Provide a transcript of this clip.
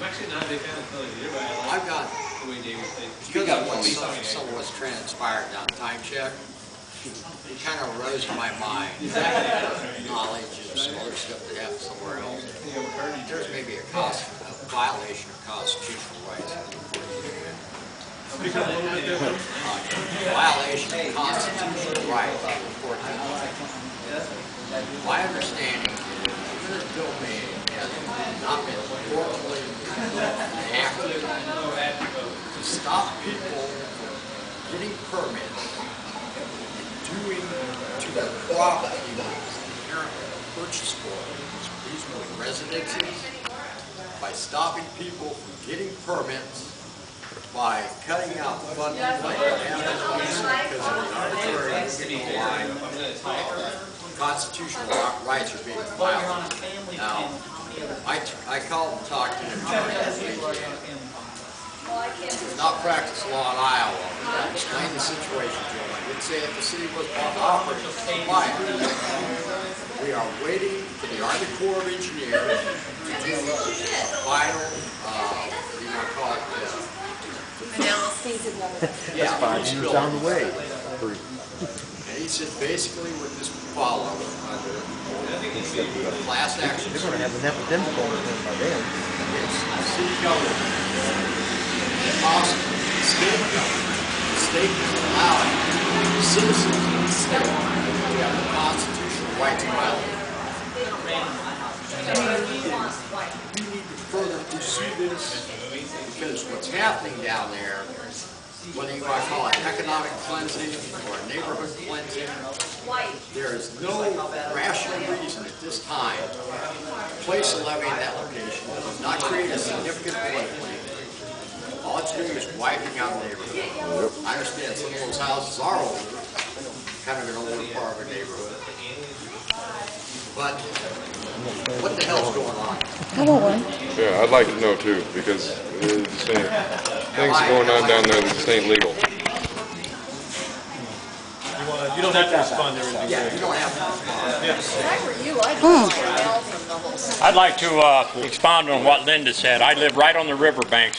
actually not a big fan of Philly either, but I like I've got, the way David plays. because of some of what's transpired down time check, it kind of rose to my mind. Knowledge and some other stuff that happened somewhere else. There's maybe a violation of constitutional rights. Violation of constitutional rights. My understanding is eminent domain has not been formally enacted to stop people from getting permits and doing to their property inherently purchase for these were residences by stopping people from getting permits by cutting out funding like what happened because of the arbitrary line. Constitutional rights are being violated. Now, I called and talked to an attorney who not practice law in Iowa. I explained the situation to him. I did say that the city was operating compliant. We are waiting for the Army Corps of Engineers to do a final, what do you want to call it? That's 5 years down the way. And he said basically what this would follow under class action. They're going to have an epidemic over there by then. It's the city government, possibly the state government. The state is allowing citizens of the state to have the constitutional right to violate. We need to further pursue this because what's happening down there, whether you want to call it economic cleansing or neighborhood cleansing, there is no rational reason at this time to place a levy in that location that does not create a significant floodplain. All it's doing is wiping out the neighborhood. I understand some of those houses are older, kind of an older part of a neighborhood. But what the hell's going on? I want one. Yeah, I'd like to know too, because things going on down there that just ain't legal. You don't have to respond to everything. Yeah, you don't have to respond. I'd like to expound on what Linda said. I live right on the riverbank.